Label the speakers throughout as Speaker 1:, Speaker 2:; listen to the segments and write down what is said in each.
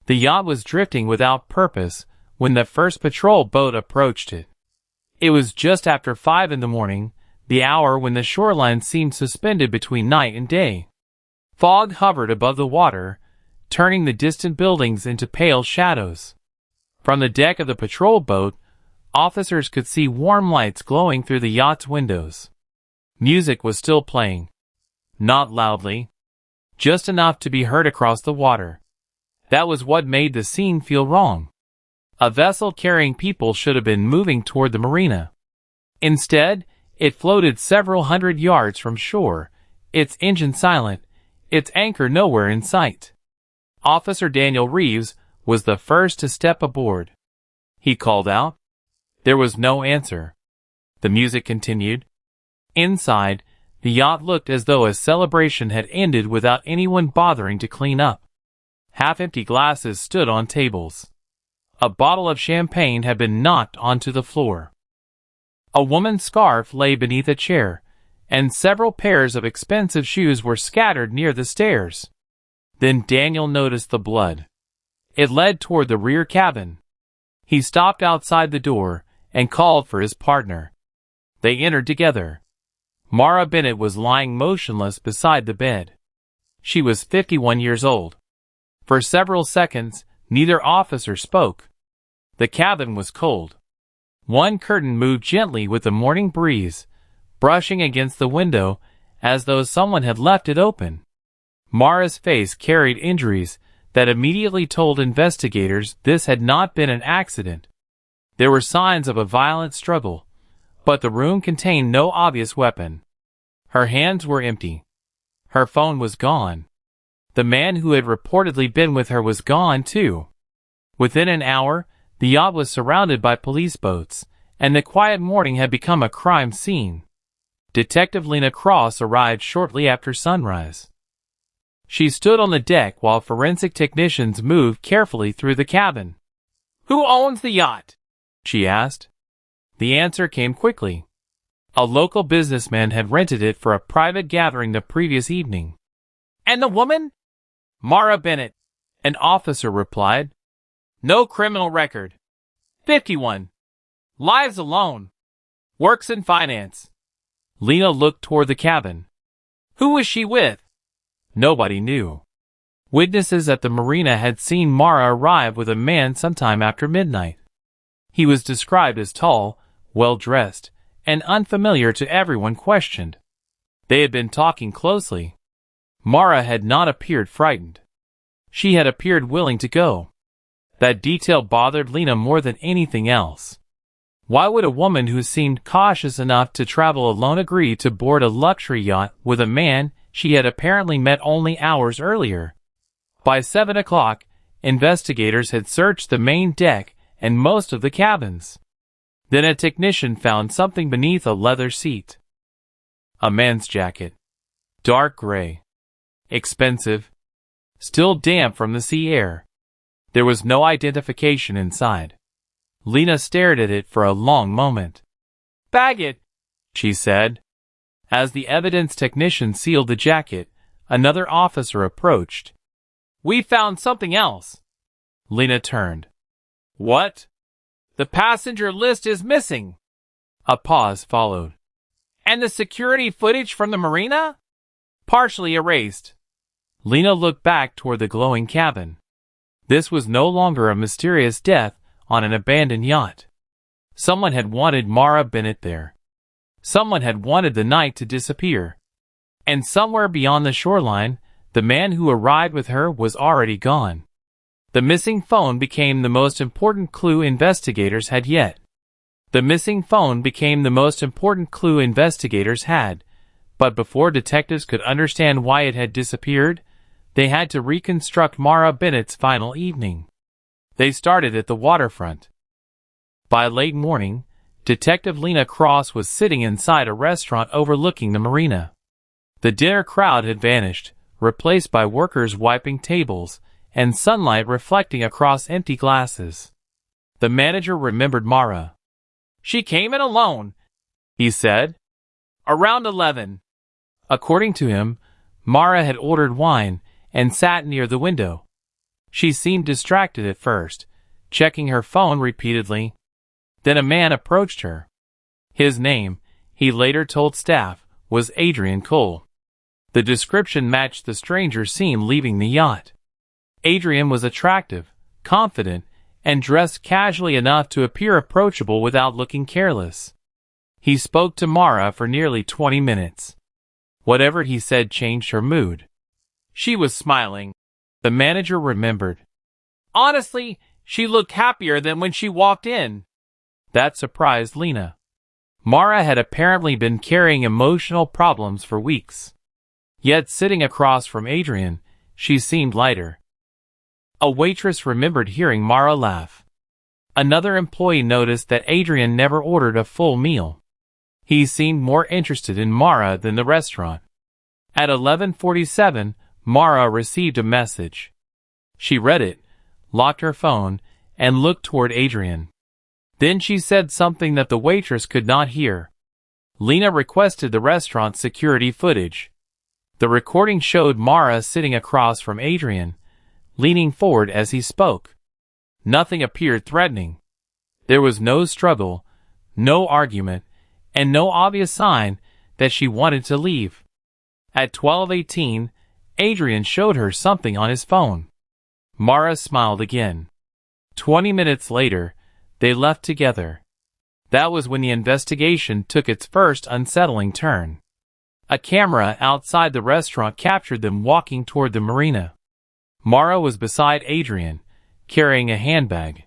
Speaker 1: The yacht was drifting without purpose when the first patrol boat approached it. It was just after 5 in the morning, the hour when the shoreline seemed suspended between night and day. Fog hovered above the water, turning the distant buildings into pale shadows. From the deck of the patrol boat, officers could see warm lights glowing through the yacht's windows. Music was still playing. Not loudly. Just enough to be heard across the water. That was what made the scene feel wrong. A vessel carrying people should have been moving toward the marina. Instead, it floated several hundred yards from shore, its engine silent, its anchor nowhere in sight. Officer Daniel Reeves was the first to step aboard. He called out. There was no answer. The music continued. Inside, the yacht looked as though a celebration had ended without anyone bothering to clean up. Half-empty glasses stood on tables. A bottle of champagne had been knocked onto the floor. A woman's scarf lay beneath a chair, and several pairs of expensive shoes were scattered near the stairs. Then Daniel noticed the blood. It led toward the rear cabin. He stopped outside the door and called for his partner. They entered together. Mara Bennett was lying motionless beside the bed. She was 51 years old. For several seconds, neither officer spoke. The cabin was cold. One curtain moved gently with the morning breeze, brushing against the window as though someone had left it open. Mara's face carried injuries that immediately told investigators this had not been an accident. There were signs of a violent struggle, but the room contained no obvious weapon. Her hands were empty. Her phone was gone. The man who had reportedly been with her was gone too. Within an hour, the yacht was surrounded by police boats, and the quiet morning had become a crime scene. Detective Lena Cross arrived shortly after sunrise. She stood on the deck while forensic technicians moved carefully through the cabin. "Who owns the yacht?" she asked. The answer came quickly. A local businessman had rented it for a private gathering the previous evening. "And the woman?" "Mara Bennett," an officer replied. "No criminal record. 51. Lives alone. Works in finance." Lena looked toward the cabin. "Who was she with?" Nobody knew. Witnesses at the marina had seen Mara arrive with a man sometime after midnight. He was described as tall, well-dressed, and unfamiliar to everyone questioned. They had been talking closely. Mara had not appeared frightened. She had appeared willing to go. That detail bothered Lena more than anything else. Why would a woman who seemed cautious enough to travel alone agree to board a luxury yacht with a man she had apparently met only hours earlier? By 7 o'clock, investigators had searched the main deck and most of the cabins. Then a technician found something beneath a leather seat. A man's jacket. Dark gray. Expensive. Still damp from the sea air. There was no identification inside. Lena stared at it for a long moment. "Bag it," she said. As the evidence technician sealed the jacket, another officer approached. "We found something else." Lena turned. "What?" "The passenger list is missing." A pause followed. "And the security footage from the marina?" "Partially erased." Lena looked back toward the glowing cabin. This was no longer a mysterious death on an abandoned yacht. Someone had wanted Mara Bennett there. Someone had wanted the night to disappear. And somewhere beyond the shoreline, the man who arrived with her was already gone. The missing phone became the most important clue investigators had yet. The missing phone became the most important clue investigators had, but before detectives could understand why it had disappeared, they had to reconstruct Mara Bennett's final evening. They started at the waterfront. By late morning, Detective Lena Cross was sitting inside a restaurant overlooking the marina. The dinner crowd had vanished, replaced by workers wiping tables and sunlight reflecting across empty glasses. The manager remembered Mara. "She came in alone," he said. "Around 11. According to him, Mara had ordered wine and sat near the window. She seemed distracted at first, checking her phone repeatedly. Then a man approached her. His name, he later told staff, was Adrian Cole. The description matched the stranger seen leaving the yacht. Adrian was attractive, confident, and dressed casually enough to appear approachable without looking careless. He spoke to Mara for nearly 20 minutes. Whatever he said changed her mood. She was smiling. The manager remembered. Honestly, she looked happier than when she walked in. That surprised Lena. Mara had apparently been carrying emotional problems for weeks. Yet sitting across from Adrian, she seemed lighter. A waitress remembered hearing Mara laugh. Another employee noticed that Adrian never ordered a full meal. He seemed more interested in Mara than the restaurant. At 11:47, Mara received a message. She read it, locked her phone, and looked toward Adrian. Then she said something that the waitress could not hear. Lena requested the restaurant's security footage. The recording showed Mara sitting across from Adrian, leaning forward as he spoke. Nothing appeared threatening. There was no struggle, no argument, and no obvious sign that she wanted to leave. At 12:18, Adrian showed her something on his phone. Mara smiled again. 20 minutes later, they left together. That was when the investigation took its first unsettling turn. A camera outside the restaurant captured them walking toward the marina. Mara was beside Adrian, carrying a handbag.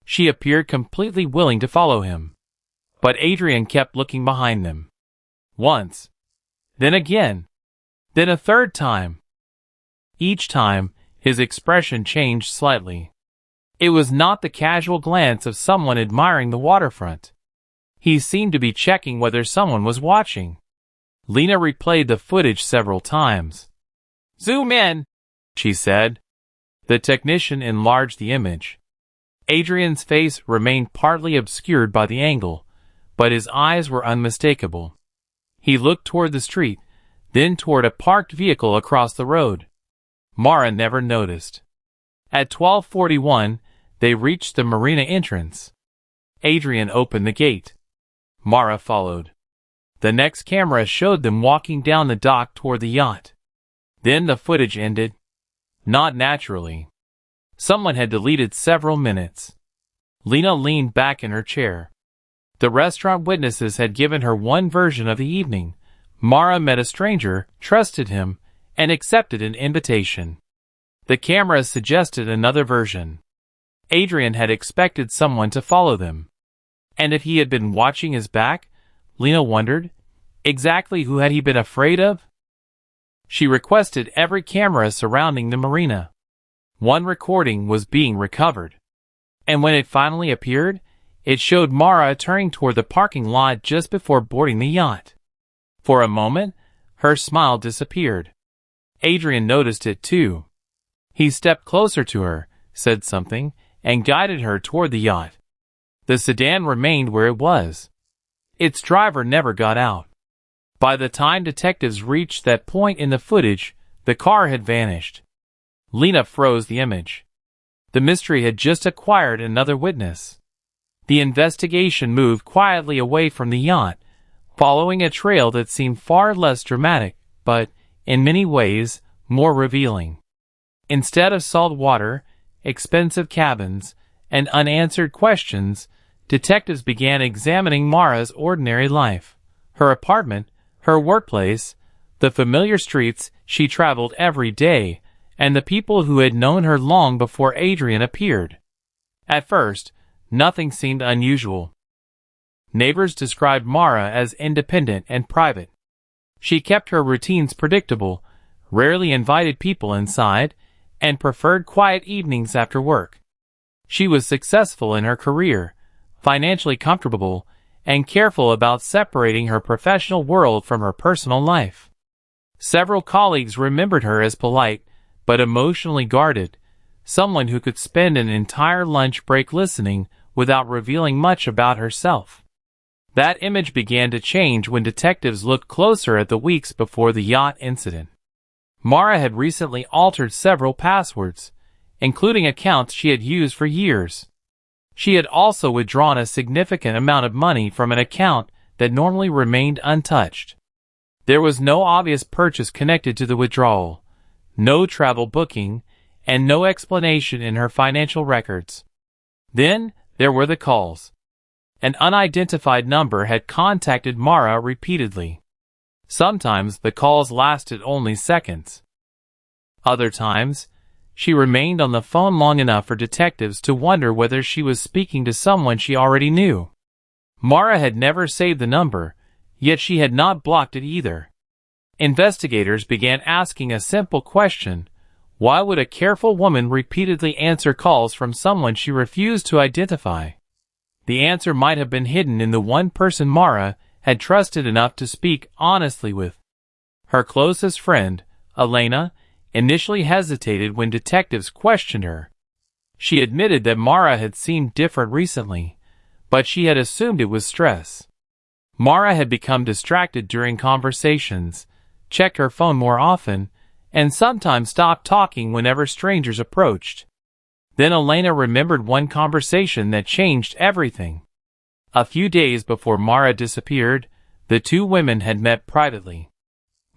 Speaker 1: She appeared completely willing to follow him. But Adrian kept looking behind them. Once. Then again. Then a third time. Each time, his expression changed slightly. It was not the casual glance of someone admiring the waterfront. He seemed to be checking whether someone was watching. Lena replayed the footage several times. Zoom in, she said. The technician enlarged the image. Adrian's face remained partly obscured by the angle, but his eyes were unmistakable. He looked toward the street, then toward a parked vehicle across the road. Mara never noticed. At 12:41, they reached the marina entrance. Adrian opened the gate. Mara followed. The next camera showed them walking down the dock toward the yacht. Then the footage ended. Not naturally. Someone had deleted several minutes. Lena leaned back in her chair. The restaurant witnesses had given her one version of the evening. Mara met a stranger, trusted him, and accepted an invitation. The cameras suggested another version. Adrian had expected someone to follow them. And if he had been watching his back, Lena wondered, exactly who had he been afraid of? She requested every camera surrounding the marina. One recording was being recovered. And when it finally appeared, it showed Mara turning toward the parking lot just before boarding the yacht. For a moment, her smile disappeared. Adrian noticed it too. He stepped closer to her, said something, and guided her toward the yacht. The sedan remained where it was. Its driver never got out. By the time detectives reached that point in the footage, the car had vanished. Lena froze the image. The mystery had just acquired another witness. The investigation moved quietly away from the yacht, following a trail that seemed far less dramatic, but, in many ways, more revealing. Instead of salt water, expensive cabins, and unanswered questions, detectives began examining Mara's ordinary life. Her apartment, her workplace, the familiar streets she traveled every day, and the people who had known her long before Adrian appeared. At first, nothing seemed unusual. Neighbors described Mara as independent and private. She kept her routines predictable, rarely invited people inside, and preferred quiet evenings after work. She was successful in her career, financially comfortable, and careful about separating her professional world from her personal life. Several colleagues remembered her as polite, but emotionally guarded, someone who could spend an entire lunch break listening without revealing much about herself. That image began to change when detectives looked closer at the weeks before the yacht incident. Mara had recently altered several passwords, including accounts she had used for years. She had also withdrawn a significant amount of money from an account that normally remained untouched. There was no obvious purchase connected to the withdrawal, no travel booking, and no explanation in her financial records. Then, there were the calls. An unidentified number had contacted Mara repeatedly. Sometimes the calls lasted only seconds. Other times, she remained on the phone long enough for detectives to wonder whether she was speaking to someone she already knew. Mara had never saved the number, yet she had not blocked it either. Investigators began asking a simple question: why would a careful woman repeatedly answer calls from someone she refused to identify? The answer might have been hidden in the one person Mara had trusted enough to speak honestly with. Her closest friend, Elena, initially hesitated when detectives questioned her. She admitted that Mara had seemed different recently, but she had assumed it was stress. Mara had become distracted during conversations, checked her phone more often, and sometimes stopped talking whenever strangers approached. Then Elena remembered one conversation that changed everything. A few days before Mara disappeared, the two women had met privately.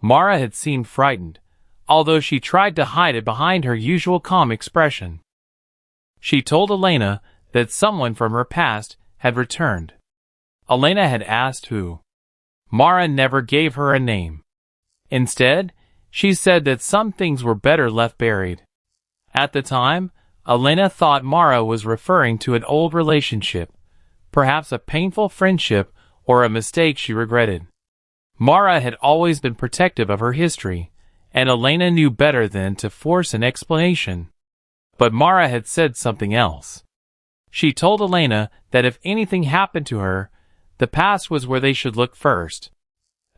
Speaker 1: Mara had seemed frightened, although she tried to hide it behind her usual calm expression. She told Elena that someone from her past had returned. Elena had asked who. Mara never gave her a name. Instead, she said that some things were better left buried. At the time, Elena thought Mara was referring to an old relationship, perhaps a painful friendship or a mistake she regretted. Mara had always been protective of her history, and Elena knew better than to force an explanation. But Mara had said something else. She told Elena that if anything happened to her, the past was where they should look first.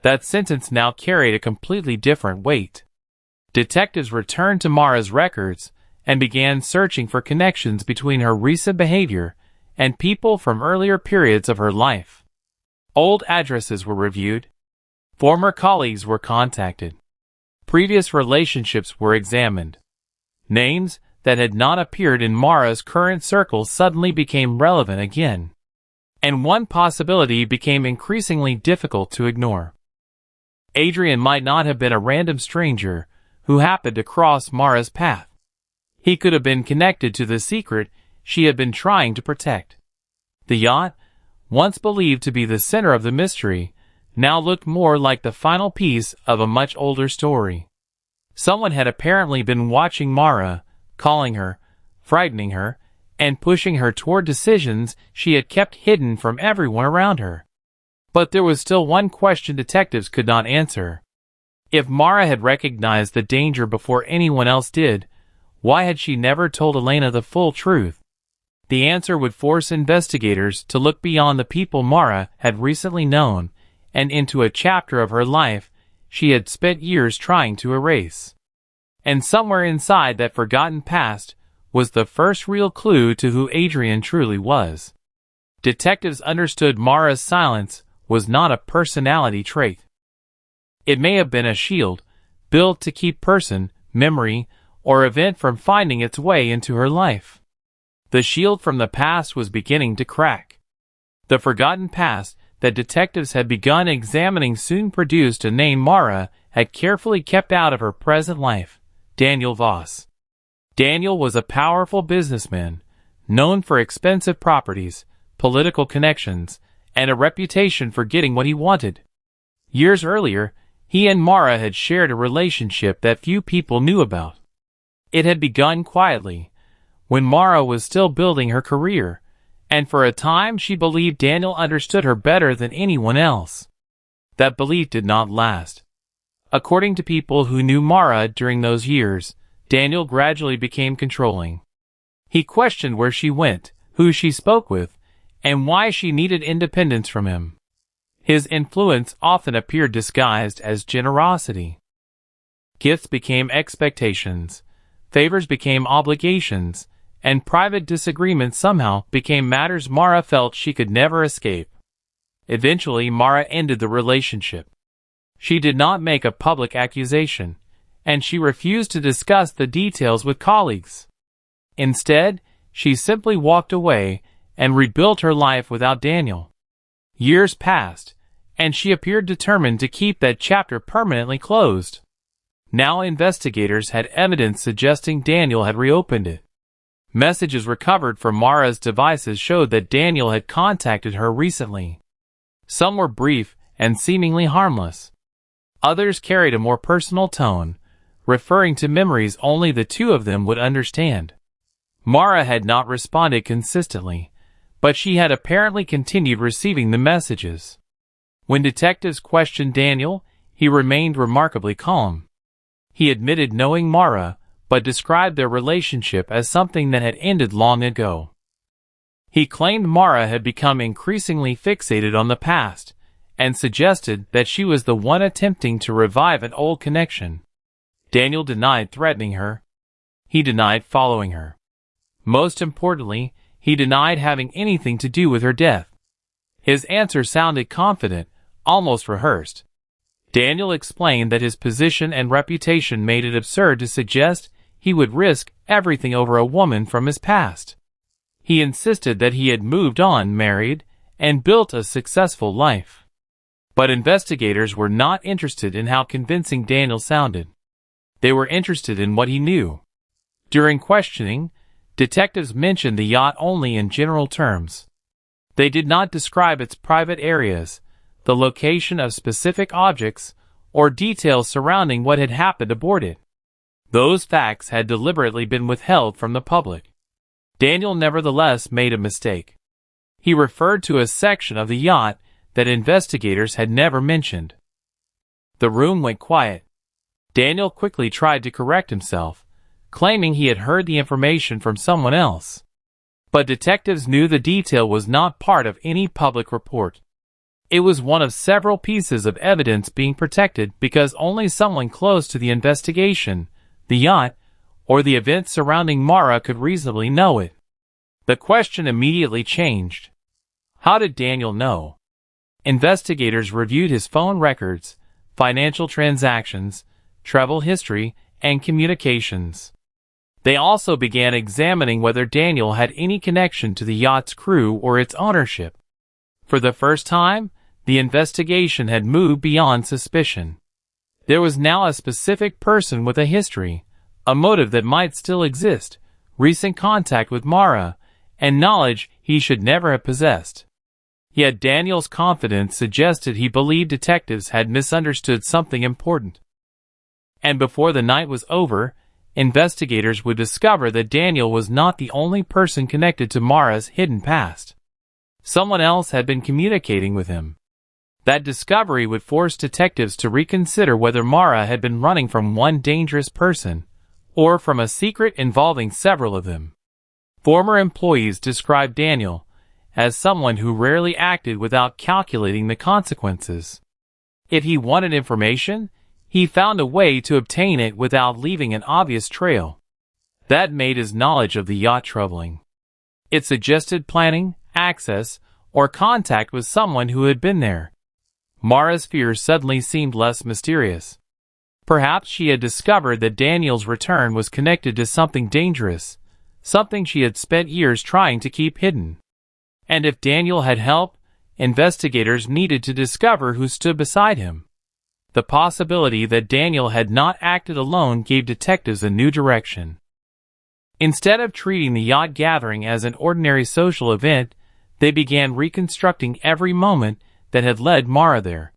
Speaker 1: That sentence now carried a completely different weight. Detectives returned to Mara's records and began searching for connections between her recent behavior and people from earlier periods of her life. Old addresses were reviewed. Former colleagues were contacted. Previous relationships were examined. Names that had not appeared in Mara's current circles suddenly became relevant again. And one possibility became increasingly difficult to ignore. Adrian might not have been a random stranger who happened to cross Mara's path. He could have been connected to the secret she had been trying to protect. The yacht, once believed to be the center of the mystery, now looked more like the final piece of a much older story. Someone had apparently been watching Mara, calling her, frightening her, and pushing her toward decisions she had kept hidden from everyone around her. But there was still one question detectives could not answer. If Mara had recognized the danger before anyone else did, why had she never told Elena the full truth? The answer would force investigators to look beyond the people Mara had recently known and into a chapter of her life she had spent years trying to erase. And somewhere inside that forgotten past was the first real clue to who Adrian truly was. Detectives understood Mara's silence was not a personality trait. It may have been a shield, built to keep person, memory, or event from finding its way into her life. The shield from the past was beginning to crack. The forgotten past that detectives had begun examining soon produced a name Mara had carefully kept out of her present life: Daniel Voss. Daniel was a powerful businessman, known for expensive properties, political connections, and a reputation for getting what he wanted. Years earlier, he and Mara had shared a relationship that few people knew about. It had begun quietly, when Mara was still building her career, and for a time she believed Daniel understood her better than anyone else. That belief did not last. According to people who knew Mara during those years, Daniel gradually became controlling. He questioned where she went, who she spoke with, and why she needed independence from him. His influence often appeared disguised as generosity. Gifts became expectations, favors became obligations, and private disagreements somehow became matters Mara felt she could never escape. Eventually, Mara ended the relationship. She did not make a public accusation, and she refused to discuss the details with colleagues. Instead, she simply walked away and rebuilt her life without Daniel. Years passed, and she appeared determined to keep that chapter permanently closed. Now investigators had evidence suggesting Daniel had reopened it. Messages recovered from Mara's devices showed that Daniel had contacted her recently. Some were brief and seemingly harmless. Others carried a more personal tone, referring to memories only the two of them would understand. Mara had not responded consistently, but she had apparently continued receiving the messages. When detectives questioned Daniel, he remained remarkably calm. He admitted knowing Mara, but described their relationship as something that had ended long ago. He claimed Mara had become increasingly fixated on the past, and suggested that she was the one attempting to revive an old connection. Daniel denied threatening her. He denied following her. Most importantly, he denied having anything to do with her death. His answer sounded confident, almost rehearsed. Daniel explained that his position and reputation made it absurd to suggest he would risk everything over a woman from his past. He insisted that he had moved on, married, and built a successful life. But investigators were not interested in how convincing Daniel sounded. They were interested in what he knew. During questioning, detectives mentioned the yacht only in general terms. They did not describe its private areas, the location of specific objects, or details surrounding what had happened aboard it. Those facts had deliberately been withheld from the public. Daniel nevertheless made a mistake. He referred to a section of the yacht that investigators had never mentioned. The room went quiet. Daniel quickly tried to correct himself, claiming he had heard the information from someone else. But detectives knew the detail was not part of any public report. It was one of several pieces of evidence being protected because only someone close to the investigation, the yacht, or the events surrounding Mara could reasonably know it. The question immediately changed. How did Daniel know? Investigators reviewed his phone records, financial transactions, travel history, and communications. They also began examining whether Daniel had any connection to the yacht's crew or its ownership. For the first time, the investigation had moved beyond suspicion. There was now a specific person with a history, a motive that might still exist, recent contact with Mara, and knowledge he should never have possessed. Yet Daniel's confidence suggested he believed detectives had misunderstood something important. And before the night was over, investigators would discover that Daniel was not the only person connected to Mara's hidden past. Someone else had been communicating with him. That discovery would force detectives to reconsider whether Mara had been running from one dangerous person, or from a secret involving several of them. Former employees described Daniel as someone who rarely acted without calculating the consequences. If he wanted information, he found a way to obtain it without leaving an obvious trail. That made his knowledge of the yacht troubling. It suggested planning, access, or contact with someone who had been there. Mara's fears suddenly seemed less mysterious. Perhaps she had discovered that Daniel's return was connected to something dangerous, something she had spent years trying to keep hidden. And if Daniel had help, investigators needed to discover who stood beside him. The possibility that Daniel had not acted alone gave detectives a new direction. Instead of treating the yacht gathering as an ordinary social event, they began reconstructing every moment that had led Mara there.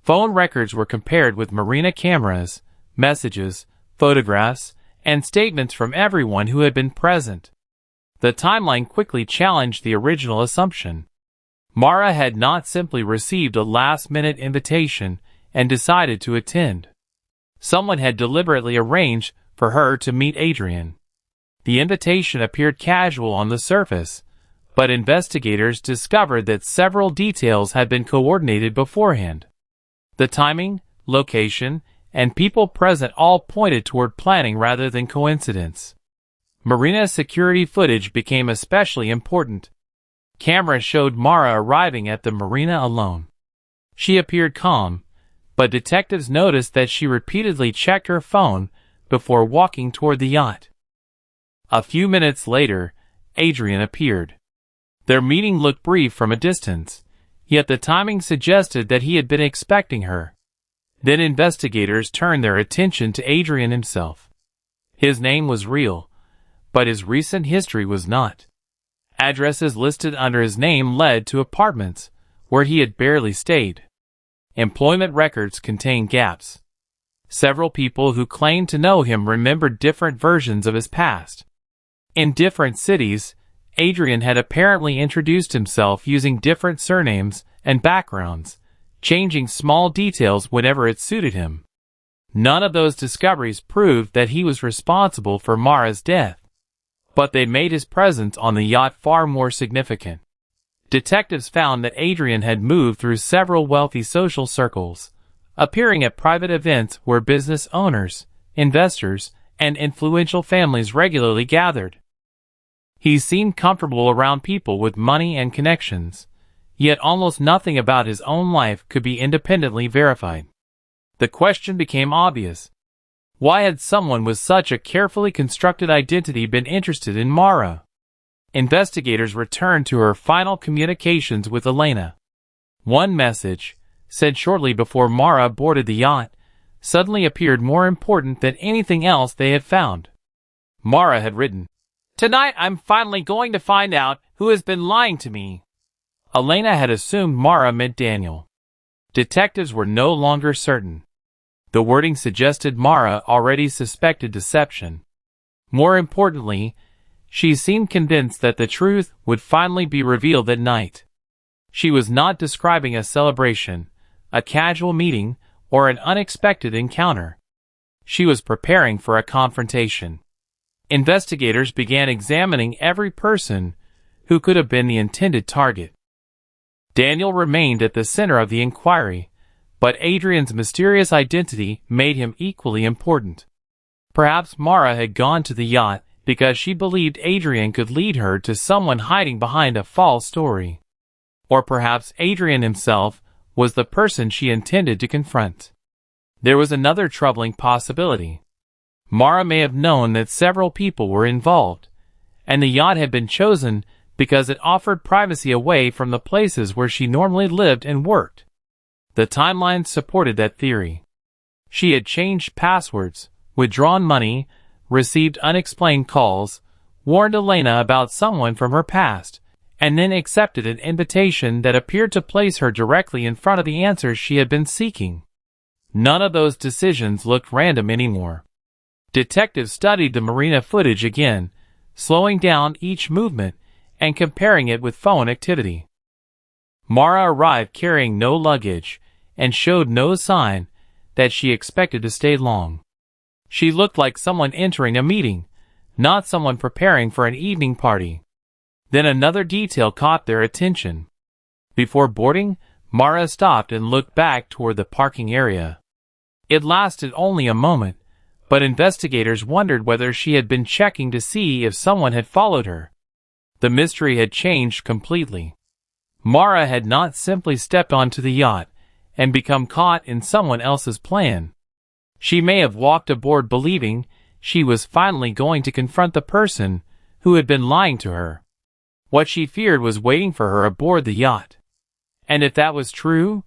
Speaker 1: Phone records were compared with marina cameras, messages, photographs, and statements from everyone who had been present. The timeline quickly challenged the original assumption. Mara had not simply received a last-minute invitation and decided to attend. Someone had deliberately arranged for her to meet Adrian. The invitation appeared casual on the surface, but investigators discovered that several details had been coordinated beforehand. The timing, location, and people present all pointed toward planning rather than coincidence. Marina security footage became especially important. Cameras showed Mara arriving at the marina alone. She appeared calm, but detectives noticed that she repeatedly checked her phone before walking toward the yacht. A few minutes later, Adrian appeared. Their meeting looked brief from a distance, yet the timing suggested that he had been expecting her. Then investigators turned their attention to Adrian himself. His name was real, but his recent history was not. Addresses listed under his name led to apartments where he had barely stayed. Employment records contained gaps. Several people who claimed to know him remembered different versions of his past. In different cities, Adrian had apparently introduced himself using different surnames and backgrounds, changing small details whenever it suited him. None of those discoveries proved that he was responsible for Mara's death, but they made his presence on the yacht far more significant. Detectives found that Adrian had moved through several wealthy social circles, appearing at private events where business owners, investors, and influential families regularly gathered. He seemed comfortable around people with money and connections, yet almost nothing about his own life could be independently verified. The question became obvious. Why had someone with such a carefully constructed identity been interested in Mara? Investigators returned to her final communications with Elena. One message, said shortly before Mara boarded the yacht, suddenly appeared more important than anything else they had found. Mara had written, "Tonight I'm finally going to find out who has been lying to me." Elena had assumed Mara meant Daniel. Detectives were no longer certain. The wording suggested Mara already suspected deception. More importantly, she seemed convinced that the truth would finally be revealed that night. She was not describing a celebration, a casual meeting, or an unexpected encounter. She was preparing for a confrontation. Investigators began examining every person who could have been the intended target. Daniel remained at the center of the inquiry, but Adrian's mysterious identity made him equally important. Perhaps Mara had gone to the yacht because she believed Adrian could lead her to someone hiding behind a false story. Or perhaps Adrian himself was the person she intended to confront. There was another troubling possibility. Mara may have known that several people were involved, and the yacht had been chosen because it offered privacy away from the places where she normally lived and worked. The timeline supported that theory. She had changed passwords, withdrawn money, received unexplained calls, warned Elena about someone from her past, and then accepted an invitation that appeared to place her directly in front of the answers she had been seeking. None of those decisions looked random anymore. Detectives studied the marina footage again, slowing down each movement and comparing it with phone activity. Mara arrived carrying no luggage and showed no sign that she expected to stay long. She looked like someone entering a meeting, not someone preparing for an evening party. Then another detail caught their attention. Before boarding, Mara stopped and looked back toward the parking area. It lasted only a moment, but investigators wondered whether she had been checking to see if someone had followed her. The mystery had changed completely. Mara had not simply stepped onto the yacht and become caught in someone else's plan. She may have walked aboard believing she was finally going to confront the person who had been lying to her. What she feared was waiting for her aboard the yacht. And if that was true,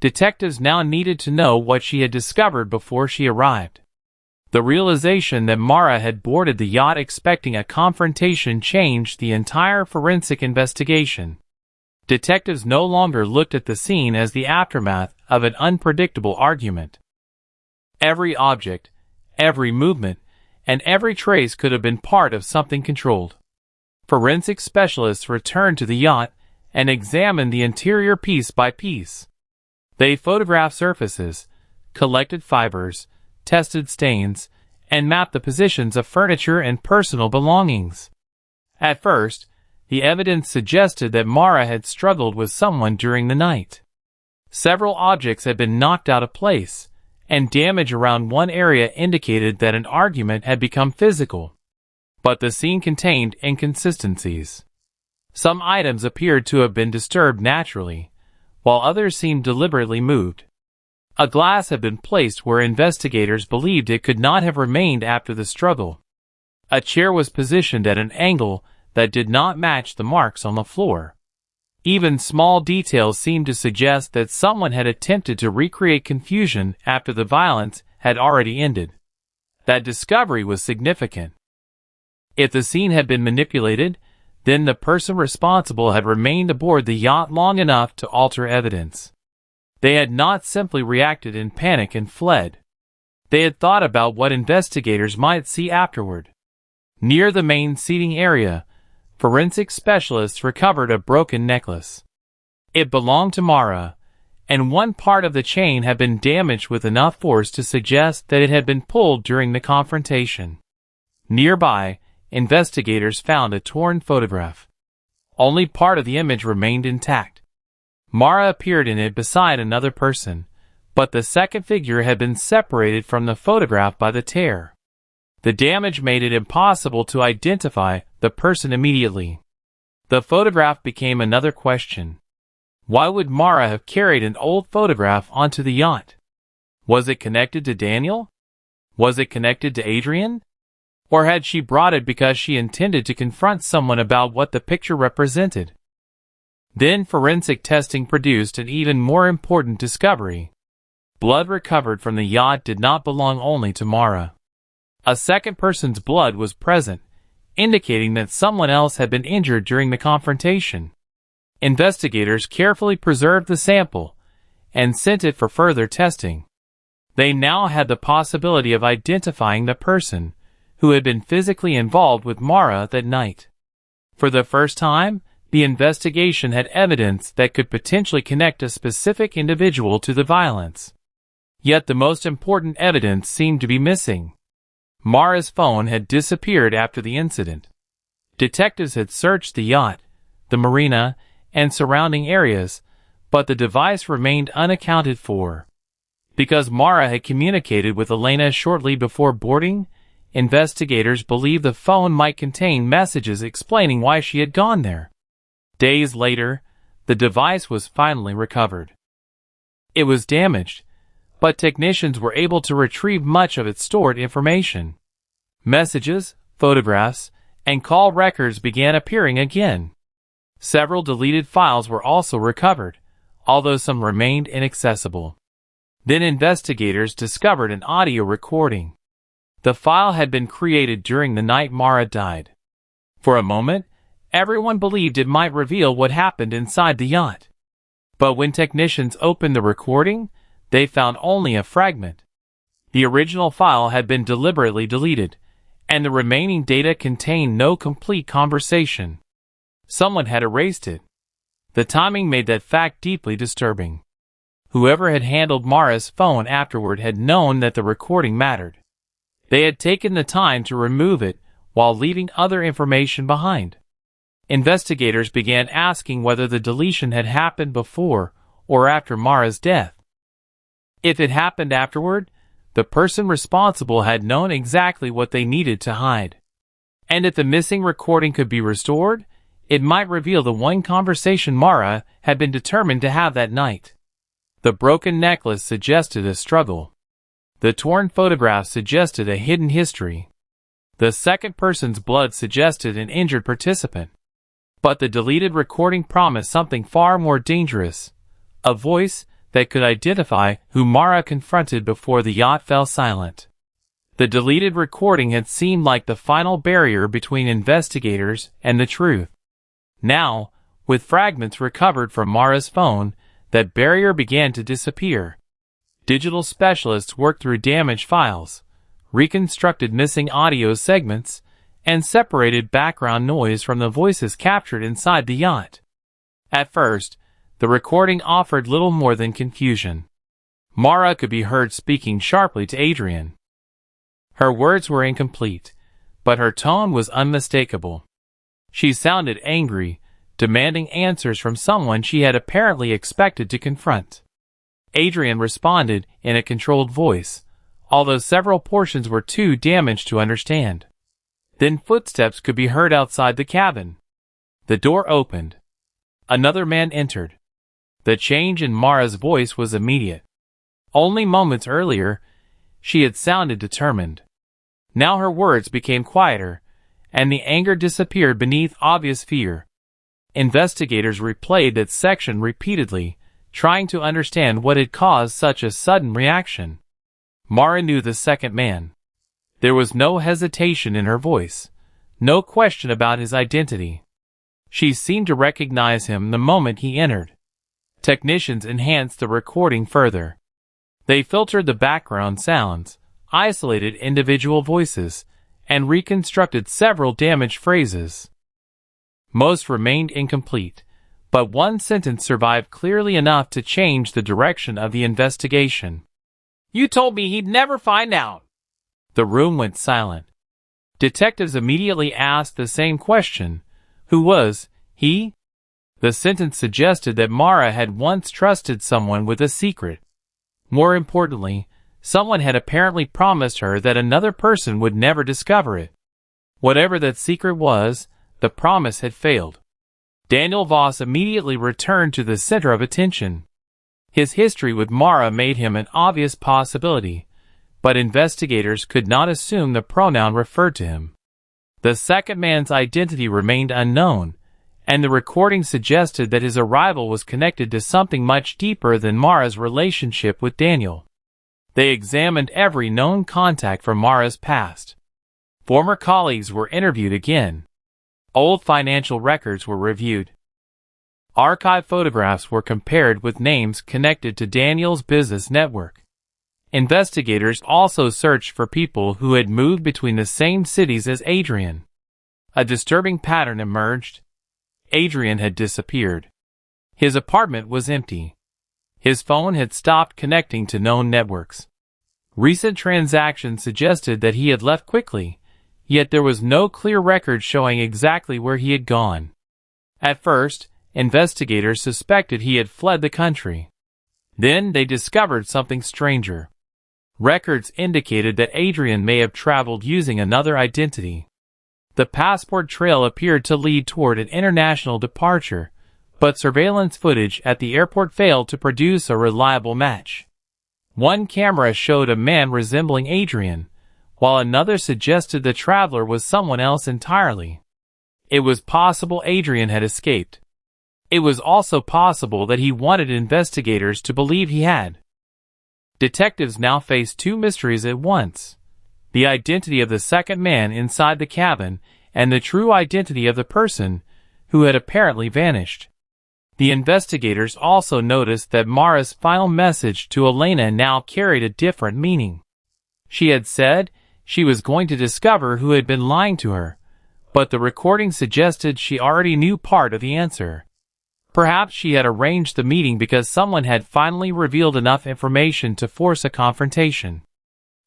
Speaker 1: detectives now needed to know what she had discovered before she arrived. The realization that Mara had boarded the yacht expecting a confrontation changed the entire forensic investigation. Detectives no longer looked at the scene as the aftermath of an unpredictable argument. Every object, every movement, and every trace could have been part of something controlled. Forensic specialists returned to the yacht and examined the interior piece by piece. They photographed surfaces, collected fibers, tested stains, and mapped the positions of furniture and personal belongings. At first, the evidence suggested that Mara had struggled with someone during the night. Several objects had been knocked out of place, and damage around one area indicated that an argument had become physical. But the scene contained inconsistencies. Some items appeared to have been disturbed naturally, while others seemed deliberately moved. A glass had been placed where investigators believed it could not have remained after the struggle. A chair was positioned at an angle that did not match the marks on the floor. Even small details seemed to suggest that someone had attempted to recreate confusion after the violence had already ended. That discovery was significant. If the scene had been manipulated, then the person responsible had remained aboard the yacht long enough to alter evidence. They had not simply reacted in panic and fled. They had thought about what investigators might see afterward. Near the main seating area, forensic specialists recovered a broken necklace. It belonged to Mara, and one part of the chain had been damaged with enough force to suggest that it had been pulled during the confrontation. Nearby, investigators found a torn photograph. Only part of the image remained intact. Mara appeared in it beside another person, but the second figure had been separated from the photograph by the tear. The damage made it impossible to identify the person immediately. The photograph became another question. Why would Mara have carried an old photograph onto the yacht? Was it connected to Daniel? Was it connected to Adrian? Or had she brought it because she intended to confront someone about what the picture represented? Then forensic testing produced an even more important discovery. Blood recovered from the yacht did not belong only to Mara. A second person's blood was present, indicating that someone else had been injured during the confrontation. Investigators carefully preserved the sample and sent it for further testing. They now had the possibility of identifying the person who had been physically involved with Mara that night. For the first time, the investigation had evidence that could potentially connect a specific individual to the violence. Yet the most important evidence seemed to be missing. Mara's phone had disappeared after the incident. Detectives had searched the yacht, the marina, and surrounding areas, but the device remained unaccounted for. Because Mara had communicated with Elena shortly before boarding, investigators believed the phone might contain messages explaining why she had gone there. Days later, the device was finally recovered. It was damaged, but technicians were able to retrieve much of its stored information. Messages, photographs, and call records began appearing again. Several deleted files were also recovered, although some remained inaccessible. Then investigators discovered an audio recording. The file had been created during the night Mara died. For a moment, everyone believed it might reveal what happened inside the yacht. But when technicians opened the recording, they found only a fragment. The original file had been deliberately deleted, and the remaining data contained no complete conversation. Someone had erased it. The timing made that fact deeply disturbing. Whoever had handled Mara's phone afterward had known that the recording mattered. They had taken the time to remove it while leaving other information behind. Investigators began asking whether the deletion had happened before or after Mara's death. If it happened afterward, the person responsible had known exactly what they needed to hide. And if the missing recording could be restored, it might reveal the one conversation Mara had been determined to have that night. The broken necklace suggested a struggle. The torn photograph suggested a hidden history. The second person's blood suggested an injured participant. But the deleted recording promised something far more dangerous, a voice that could identify who Mara confronted before the yacht fell silent. The deleted recording had seemed like the final barrier between investigators and the truth. Now, with fragments recovered from Mara's phone, that barrier began to disappear. Digital specialists worked through damaged files, reconstructed missing audio segments, and separated background noise from the voices captured inside the yacht. At first, the recording offered little more than confusion. Mara could be heard speaking sharply to Adrian. Her words were incomplete, but her tone was unmistakable. She sounded angry, demanding answers from someone she had apparently expected to confront. Adrian responded in a controlled voice, although several portions were too damaged to understand. Then footsteps could be heard outside the cabin. The door opened. Another man entered. The change in Mara's voice was immediate. Only moments earlier, she had sounded determined. Now her words became quieter, and the anger disappeared beneath obvious fear. Investigators replayed that section repeatedly, trying to understand what had caused such a sudden reaction. Mara knew the second man. There was no hesitation in her voice, no question about his identity. She seemed to recognize him the moment he entered. Technicians enhanced the recording further. They filtered the background sounds, isolated individual voices, and reconstructed several damaged phrases. Most remained incomplete, but one sentence survived clearly enough to change the direction of the investigation. "You told me he'd never find out." The room went silent. Detectives immediately asked the same question. Who was he? The sentence suggested that Mara had once trusted someone with a secret. More importantly, someone had apparently promised her that another person would never discover it. Whatever that secret was, the promise had failed. Daniel Voss immediately returned to the center of attention. His history with Mara made him an obvious possibility, but investigators could not assume the pronoun referred to him. The second man's identity remained unknown, and the recording suggested that his arrival was connected to something much deeper than Mara's relationship with Daniel. They examined every known contact from Mara's past. Former colleagues were interviewed again. Old financial records were reviewed. Archive photographs were compared with names connected to Daniel's business network. Investigators also searched for people who had moved between the same cities as Adrian. A disturbing pattern emerged. Adrian had disappeared. His apartment was empty. His phone had stopped connecting to known networks. Recent transactions suggested that he had left quickly, yet there was no clear record showing exactly where he had gone. At first, investigators suspected he had fled the country. Then they discovered something stranger. Records indicated that Adrian may have traveled using another identity. The passport trail appeared to lead toward an international departure, but surveillance footage at the airport failed to produce a reliable match. One camera showed a man resembling Adrian, while another suggested the traveler was someone else entirely. It was possible Adrian had escaped. It was also possible that he wanted investigators to believe he had. Detectives now faced two mysteries at once: the identity of the second man inside the cabin and the true identity of the person who had apparently vanished. The investigators also noticed that Mara's final message to Elena now carried a different meaning. She had said she was going to discover who had been lying to her, but the recording suggested she already knew part of the answer. Perhaps she had arranged the meeting because someone had finally revealed enough information to force a confrontation.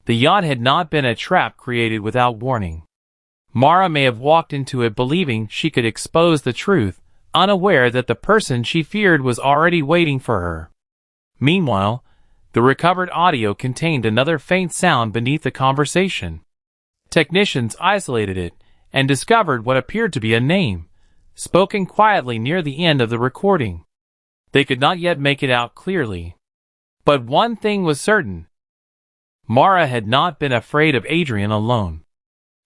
Speaker 1: The yacht had not been a trap created without warning. Mara may have walked into it believing she could expose the truth, unaware that the person she feared was already waiting for her. Meanwhile, the recovered audio contained another faint sound beneath the conversation. Technicians isolated it and discovered what appeared to be a name, spoken quietly near the end of the recording. They could not yet make it out clearly. But one thing was certain. Mara had not been afraid of Adrian alone.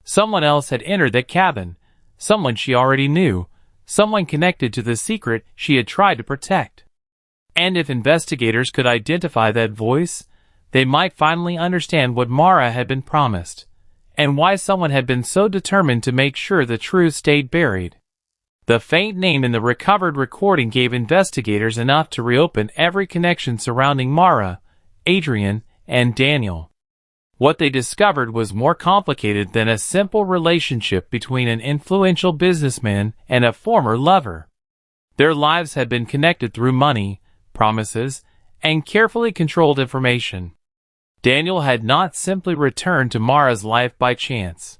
Speaker 1: Someone else had entered that cabin, someone she already knew, someone connected to the secret she had tried to protect. And if investigators could identify that voice, they might finally understand what Mara had been promised, and why someone had been so determined to make sure the truth stayed buried. The faint name in the recovered recording gave investigators enough to reopen every connection surrounding Mara, Adrian, and Daniel. What they discovered was more complicated than a simple relationship between an influential businessman and a former lover. Their lives had been connected through money, promises, and carefully controlled information. Daniel had not simply returned to Mara's life by chance.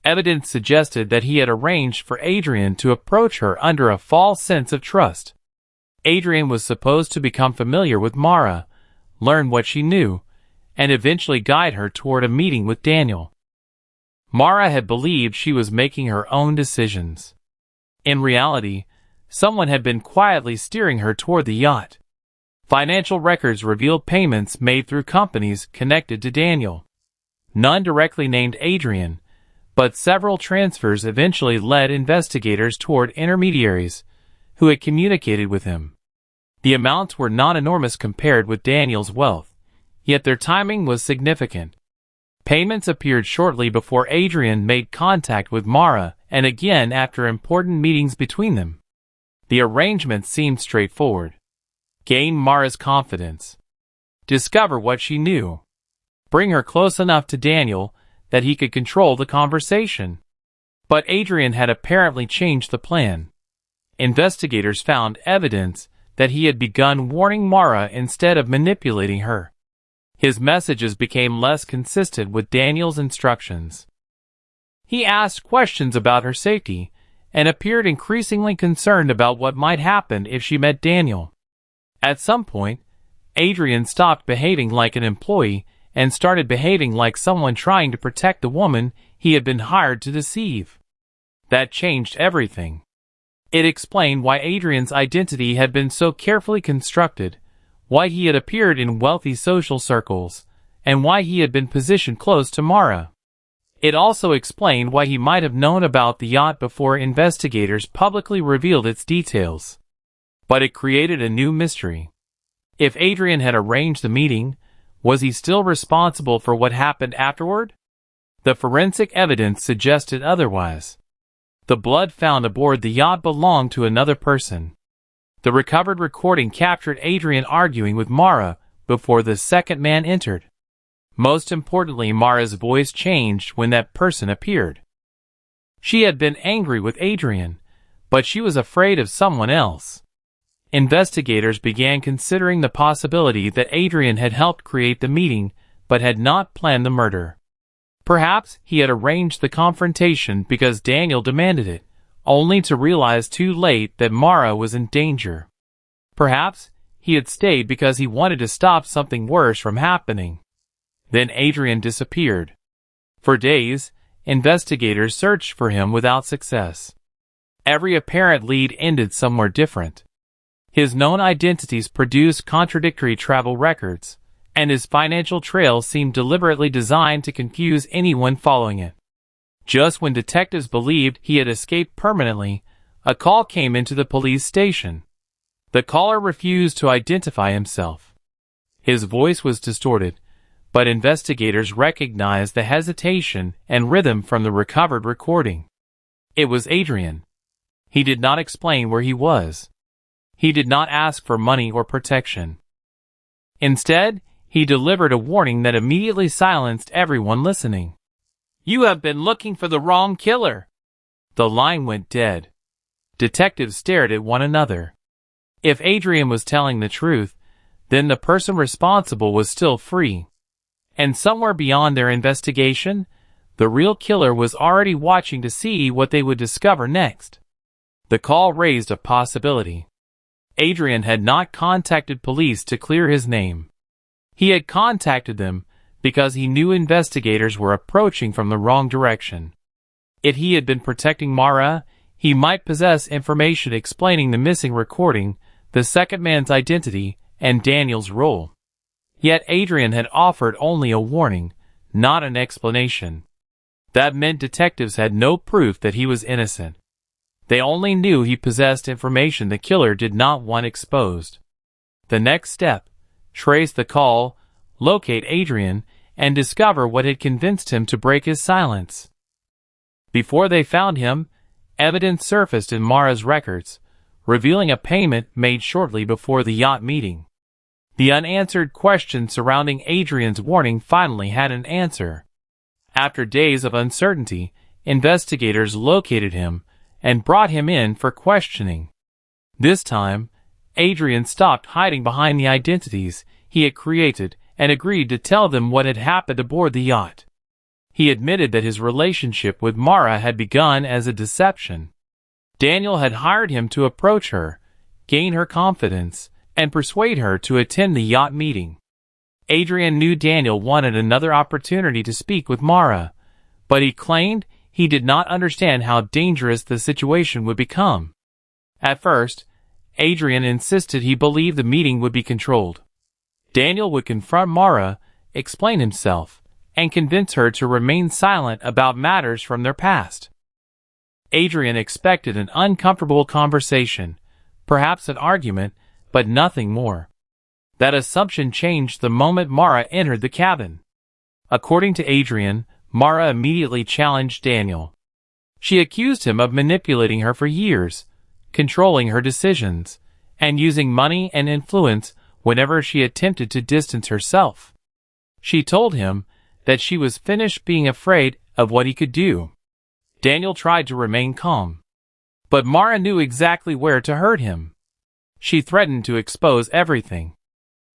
Speaker 1: Evidence suggested that he had arranged for Adrian to approach her under a false sense of trust. Adrian was supposed to become familiar with Mara, learn what she knew, and eventually guide her toward a meeting with Daniel. Mara had believed she was making her own decisions. In reality, someone had been quietly steering her toward the yacht. Financial records revealed payments made through companies connected to Daniel. None directly named Adrian, but several transfers eventually led investigators toward intermediaries who had communicated with him. The amounts were not enormous compared with Daniel's wealth, yet their timing was significant. Payments appeared shortly before Adrian made contact with Mara and again after important meetings between them. The arrangement seemed straightforward. Gain Mara's confidence. Discover what she knew. Bring her close enough to Daniel that he could control the conversation. But Adrian had apparently changed the plan. Investigators found evidence that he had begun warning Mara instead of manipulating her. His messages became less consistent with Daniel's instructions. He asked questions about her safety and appeared increasingly concerned about what might happen if she met Daniel. At some point, Adrian stopped behaving like an employee and started behaving like someone trying to protect the woman he had been hired to deceive. That changed everything. It explained why Adrian's identity had been so carefully constructed, why he had appeared in wealthy social circles, and why he had been positioned close to Mara. It also explained why he might have known about the yacht before investigators publicly revealed its details. But it created a new mystery. If Adrian had arranged the meeting, was he still responsible for what happened afterward? The forensic evidence suggested otherwise. The blood found aboard the yacht belonged to another person. The recovered recording captured Adrian arguing with Mara before the second man entered. Most importantly, Mara's voice changed when that person appeared. She had been angry with Adrian, but she was afraid of someone else. Investigators began considering the possibility that Adrian had helped create the meeting but had not planned the murder. Perhaps he had arranged the confrontation because Daniel demanded it, only to realize too late that Mara was in danger. Perhaps he had stayed because he wanted to stop something worse from happening. Then Adrian disappeared. For days, investigators searched for him without success. Every apparent lead ended somewhere different. His known identities produced contradictory travel records, and his financial trail seemed deliberately designed to confuse anyone following it. Just when detectives believed he had escaped permanently, a call came into the police station. The caller refused to identify himself. His voice was distorted, but investigators recognized the hesitation and rhythm from the recovered recording. It was Adrian. He did not explain where he was. He did not ask for money or protection. Instead, he delivered a warning that immediately silenced everyone listening. "You have been looking for the wrong killer." The line went dead. Detectives stared at one another. If Adrian was telling the truth, then the person responsible was still free. And somewhere beyond their investigation, the real killer was already watching to see what they would discover next. The call raised a possibility. Adrian had not contacted police to clear his name. He had contacted them because he knew investigators were approaching from the wrong direction. If he had been protecting Mara, he might possess information explaining the missing recording, the second man's identity, and Daniel's role. Yet Adrian had offered only a warning, not an explanation. That meant detectives had no proof that he was innocent. They only knew he possessed information the killer did not want exposed. The next step: trace the call, locate Adrian, and discover what had convinced him to break his silence. Before they found him, evidence surfaced in Mara's records, revealing a payment made shortly before the yacht meeting. The unanswered question surrounding Adrian's warning finally had an answer. After days of uncertainty, investigators located him and brought him in for questioning. This time, Adrian stopped hiding behind the identities he had created and agreed to tell them what had happened aboard the yacht. He admitted that his relationship with Mara had begun as a deception. Daniel had hired him to approach her, gain her confidence, and persuade her to attend the yacht meeting. Adrian knew Daniel wanted another opportunity to speak with Mara, but he claimed he did not understand how dangerous the situation would become. At first, Adrian insisted he believed the meeting would be controlled. Daniel would confront Mara, explain himself, and convince her to remain silent about matters from their past. Adrian expected an uncomfortable conversation, perhaps an argument, but nothing more. That assumption changed the moment Mara entered the cabin. According to Adrian, Mara immediately challenged Daniel. She accused him of manipulating her for years, controlling her decisions, and using money and influence whenever she attempted to distance herself. She told him that she was finished being afraid of what he could do. Daniel tried to remain calm, but Mara knew exactly where to hurt him. She threatened to expose everything.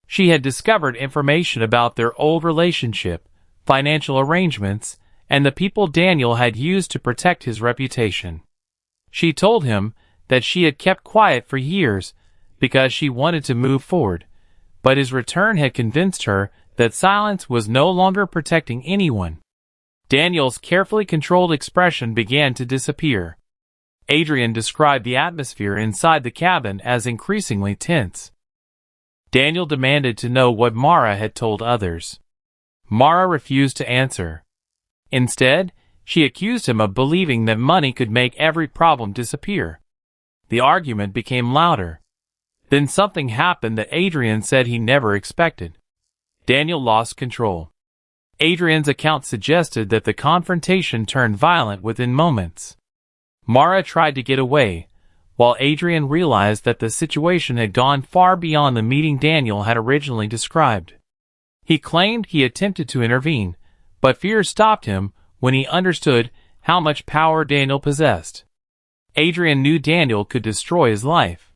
Speaker 1: She had discovered information about their old relationship, financial arrangements, and the people Daniel had used to protect his reputation. She told him that she had kept quiet for years because she wanted to move forward, but his return had convinced her that silence was no longer protecting anyone. Daniel's carefully controlled expression began to disappear. Adrian described the atmosphere inside the cabin as increasingly tense. Daniel demanded to know what Mara had told others. Mara refused to answer. Instead, she accused him of believing that money could make every problem disappear. The argument became louder. Then something happened that Adrian said he never expected. Daniel lost control. Adrian's account suggested that the confrontation turned violent within moments. Mara tried to get away, while Adrian realized that the situation had gone far beyond the meeting Daniel had originally described. He claimed he attempted to intervene, but fear stopped him when he understood how much power Daniel possessed. Adrian knew Daniel could destroy his life.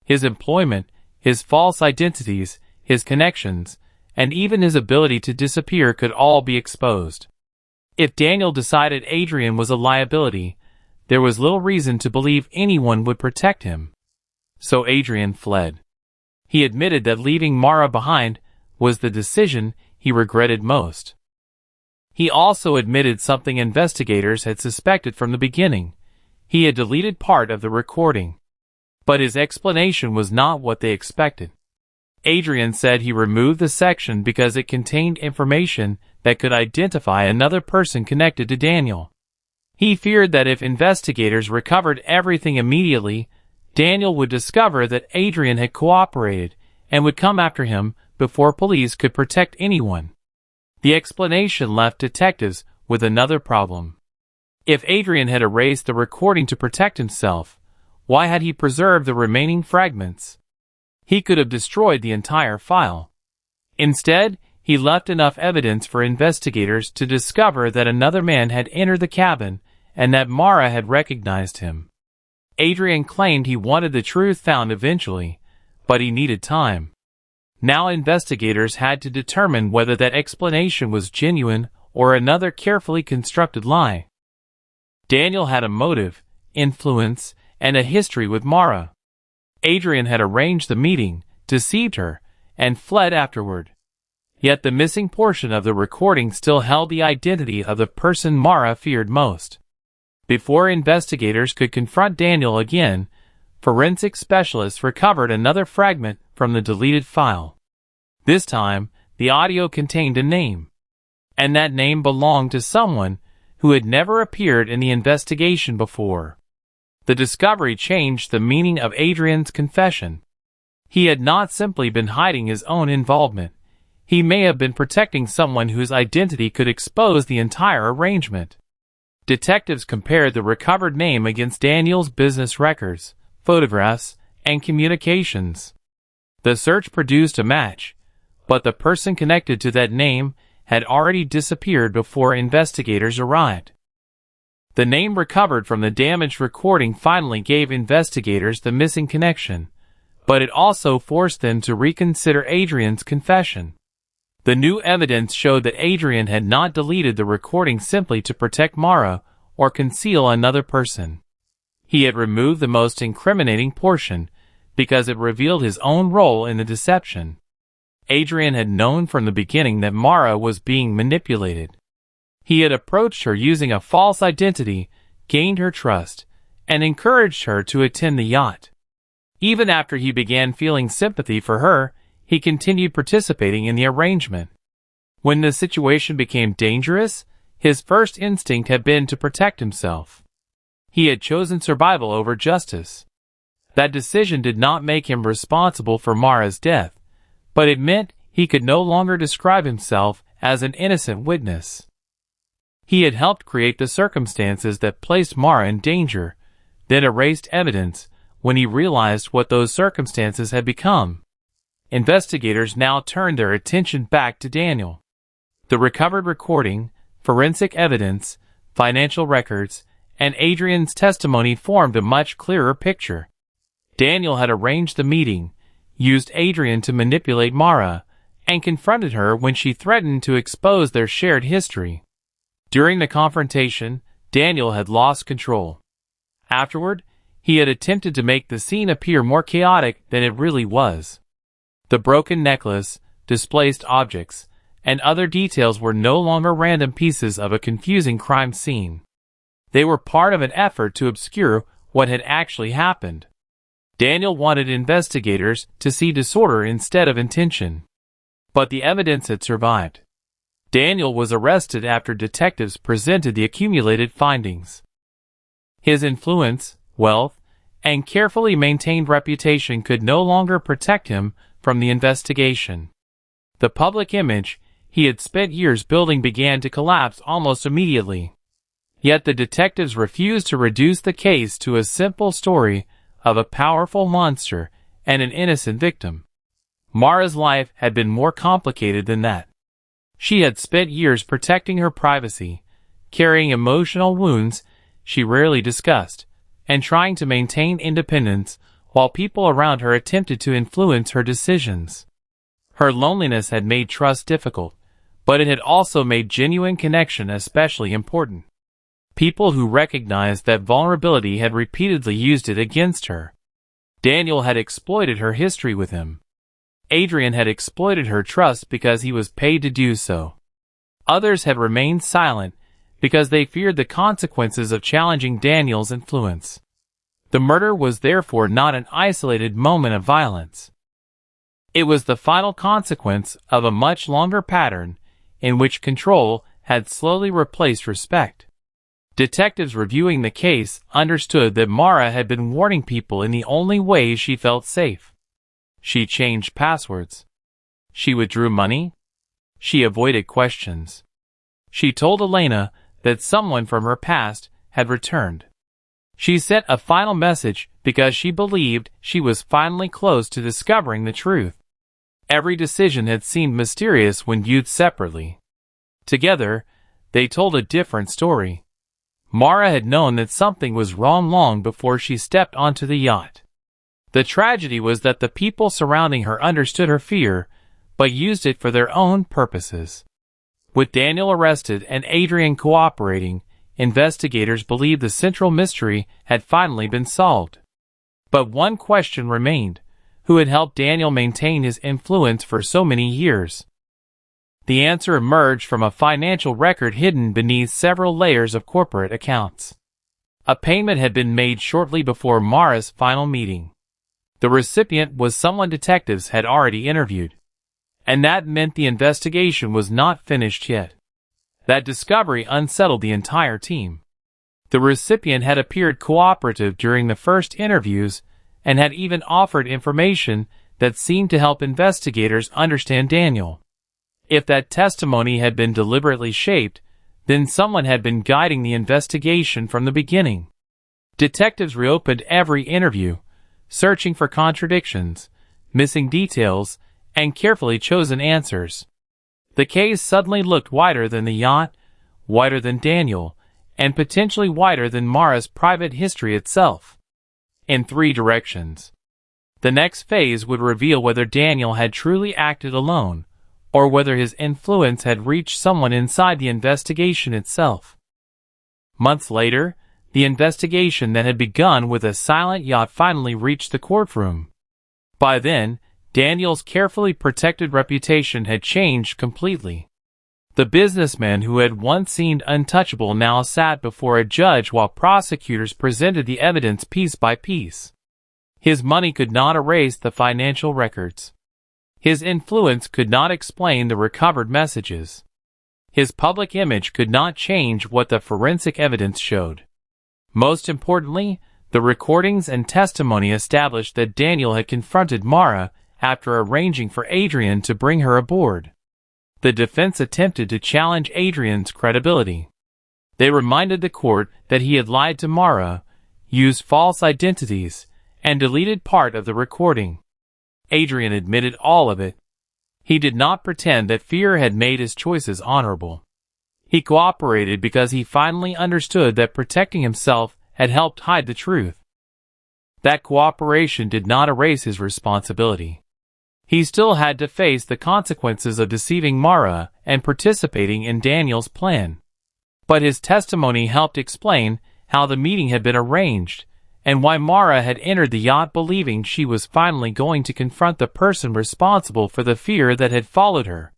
Speaker 1: His employment, his false identities, his connections, and even his ability to disappear could all be exposed. If Daniel decided Adrian was a liability, there was little reason to believe anyone would protect him. So Adrian fled. He admitted that leaving Mara behind was the decision he regretted most. He also admitted something investigators had suspected from the beginning. He had deleted part of the recording. But his explanation was not what they expected. Adrian said he removed the section because it contained information that could identify another person connected to Daniel. He feared that if investigators recovered everything immediately, Daniel would discover that Adrian had cooperated and would come after him before police could protect anyone. The explanation left detectives with another problem. If Adrian had erased the recording to protect himself, why had he preserved the remaining fragments? He could have destroyed the entire file. Instead, he left enough evidence for investigators to discover that another man had entered the cabin and that Mara had recognized him. Adrian claimed he wanted the truth found eventually, but he needed time. Now investigators had to determine whether that explanation was genuine or another carefully constructed lie. Daniel had a motive, influence, and a history with Mara. Adrian had arranged the meeting, deceived her, and fled afterward. Yet the missing portion of the recording still held the identity of the person Mara feared most. Before investigators could confront Daniel again, forensic specialists recovered another fragment from the deleted file. This time, the audio contained a name. And that name belonged to someone who had never appeared in the investigation before. The discovery changed the meaning of Adrian's confession. He had not simply been hiding his own involvement. He may have been protecting someone whose identity could expose the entire arrangement. Detectives compared the recovered name against Daniel's business records, photographs, and communications. The search produced a match, but the person connected to that name had already disappeared before investigators arrived. The name recovered from the damaged recording finally gave investigators the missing connection, but it also forced them to reconsider Adrian's confession. The new evidence showed that Adrian had not deleted the recording simply to protect Mara or conceal another person. He had removed the most incriminating portion because it revealed his own role in the deception. Adrian had known from the beginning that Mara was being manipulated. He had approached her using a false identity, gained her trust, and encouraged her to attend the yacht. Even after he began feeling sympathy for her, he continued participating in the arrangement. When the situation became dangerous, his first instinct had been to protect himself. He had chosen survival over justice. That decision did not make him responsible for Mara's death, but it meant he could no longer describe himself as an innocent witness. He had helped create the circumstances that placed Mara in danger, then erased evidence when he realized what those circumstances had become. Investigators now turned their attention back to Daniel. The recovered recording, forensic evidence, financial records, and Adrian's testimony formed a much clearer picture. Daniel had arranged the meeting, used Adrian to manipulate Mara, and confronted her when she threatened to expose their shared history. During the confrontation, Daniel had lost control. Afterward, he had attempted to make the scene appear more chaotic than it really was. The broken necklace, displaced objects, and other details were no longer random pieces of a confusing crime scene. They were part of an effort to obscure what had actually happened. Daniel wanted investigators to see disorder instead of intention. But the evidence had survived. Daniel was arrested after detectives presented the accumulated findings. His influence, wealth, and carefully maintained reputation could no longer protect him from the investigation. The public image he had spent years building began to collapse almost immediately. Yet the detectives refused to reduce the case to a simple story of a powerful monster and an innocent victim. Mara's life had been more complicated than that. She had spent years protecting her privacy, carrying emotional wounds she rarely discussed, and trying to maintain independence while people around her attempted to influence her decisions. Her loneliness had made trust difficult, but it had also made genuine connection especially important. People who recognized that vulnerability had repeatedly used it against her. Daniel had exploited her history with him. Adrian had exploited her trust because he was paid to do so. Others had remained silent because they feared the consequences of challenging Daniel's influence. The murder was therefore not an isolated moment of violence. It was the final consequence of a much longer pattern in which control had slowly replaced respect. Detectives reviewing the case understood that Mara had been warning people in the only way she felt safe. She changed passwords. She withdrew money. She avoided questions. She told Elena that someone from her past had returned. She sent a final message because she believed she was finally close to discovering the truth. Every decision had seemed mysterious when viewed separately. Together, they told a different story. Mara had known that something was wrong long before she stepped onto the yacht. The tragedy was that the people surrounding her understood her fear, but used it for their own purposes. With Daniel arrested and Adrian cooperating, investigators believed the central mystery had finally been solved. But one question remained: who had helped Daniel maintain his influence for so many years? The answer emerged from a financial record hidden beneath several layers of corporate accounts. A payment had been made shortly before Mara's final meeting. The recipient was someone detectives had already interviewed. And that meant the investigation was not finished yet. That discovery unsettled the entire team. The recipient had appeared cooperative during the first interviews and had even offered information that seemed to help investigators understand Daniel. If that testimony had been deliberately shaped, then someone had been guiding the investigation from the beginning. Detectives reopened every interview, searching for contradictions, missing details, and carefully chosen answers. The case suddenly looked wider than the yacht, wider than Daniel, and potentially wider than Mara's private history itself. In 3 directions. The next phase would reveal whether Daniel had truly acted alone, or whether his influence had reached someone inside the investigation itself. Months later, the investigation that had begun with a silent yacht finally reached the courtroom. By then, Daniel's carefully protected reputation had changed completely. The businessman who had once seemed untouchable now sat before a judge while prosecutors presented the evidence piece by piece. His money could not erase the financial records. His influence could not explain the recovered messages. His public image could not change what the forensic evidence showed. Most importantly, the recordings and testimony established that Daniel had confronted Mara after arranging for Adrian to bring her aboard. The defense attempted to challenge Adrian's credibility. They reminded the court that he had lied to Mara, used false identities, and deleted part of the recording. Adrian admitted all of it. He did not pretend that fear had made his choices honorable. He cooperated because he finally understood that protecting himself had helped hide the truth. That cooperation did not erase his responsibility. He still had to face the consequences of deceiving Mara and participating in Daniel's plan. But his testimony helped explain how the meeting had been arranged and why Mara had entered the yacht believing she was finally going to confront the person responsible for the fear that had followed her.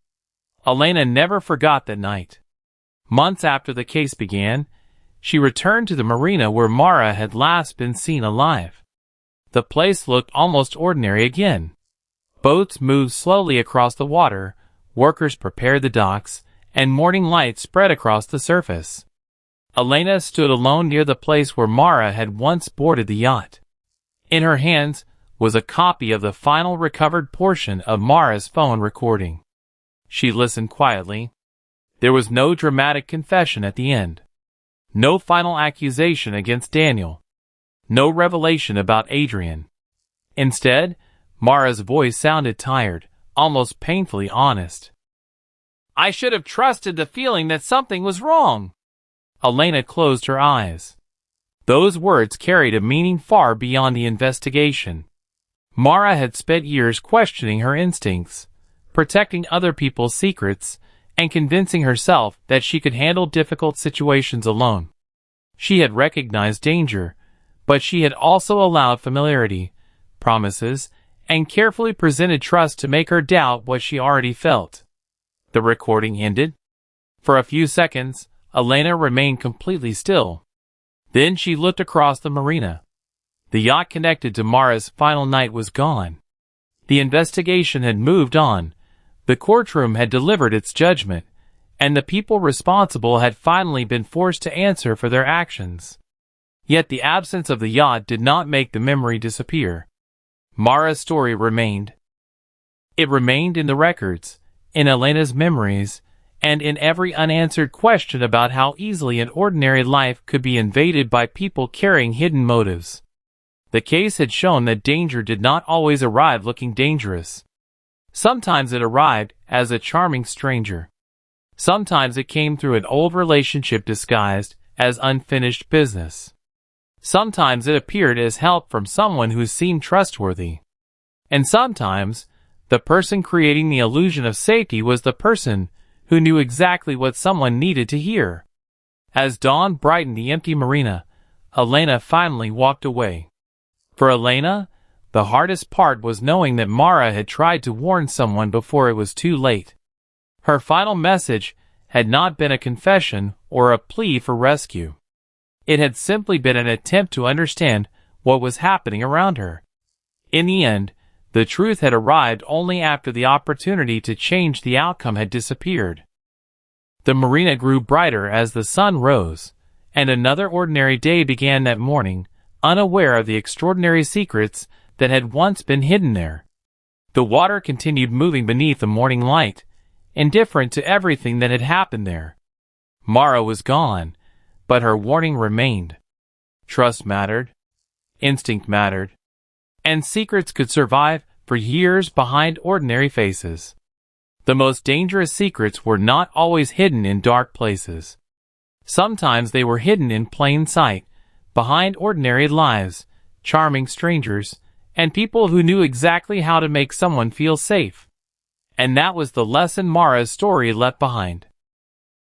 Speaker 1: Elena never forgot that night. Months after the case began, she returned to the marina where Mara had last been seen alive. The place looked almost ordinary again. Boats moved slowly across the water, workers prepared the docks, and morning light spread across the surface. Elena stood alone near the place where Mara had once boarded the yacht. In her hands was a copy of the final recovered portion of Mara's phone recording. She listened quietly. There was no dramatic confession at the end. No final accusation against Daniel. No revelation about Adrian. Instead, Mara's voice sounded tired, almost painfully honest. "I should have trusted the feeling that something was wrong." Elena closed her eyes. Those words carried a meaning far beyond the investigation. Mara had spent years questioning her instincts, protecting other people's secrets, and convincing herself that she could handle difficult situations alone. She had recognized danger, but she had also allowed familiarity, promises, and carefully presented trust to make her doubt what she already felt. The recording ended. For a few seconds, Elena remained completely still. Then she looked across the marina. The yacht connected to Mara's final night was gone. The investigation had moved on. The courtroom had delivered its judgment, and the people responsible had finally been forced to answer for their actions. Yet the absence of the yacht did not make the memory disappear. Mara's story remained. It remained in the records, in Elena's memories, and in every unanswered question about how easily an ordinary life could be invaded by people carrying hidden motives. The case had shown that danger did not always arrive looking dangerous. Sometimes it arrived as a charming stranger. Sometimes it came through an old relationship disguised as unfinished business. Sometimes it appeared as help from someone who seemed trustworthy. And sometimes, the person creating the illusion of safety was the person who knew exactly what someone needed to hear. As dawn brightened the empty marina, Elena finally walked away. For Elena, the hardest part was knowing that Mara had tried to warn someone before it was too late. Her final message had not been a confession or a plea for rescue. It had simply been an attempt to understand what was happening around her. In the end, the truth had arrived only after the opportunity to change the outcome had disappeared. The marina grew brighter as the sun rose, and another ordinary day began that morning, unaware of the extraordinary secrets that had once been hidden there. The water continued moving beneath the morning light, indifferent to everything that had happened there. Mara was gone, but her warning remained. Trust mattered. Instinct mattered. And secrets could survive for years behind ordinary faces. The most dangerous secrets were not always hidden in dark places. Sometimes they were hidden in plain sight, behind ordinary lives, charming strangers, and people who knew exactly how to make someone feel safe. And that was the lesson Mara's story left behind.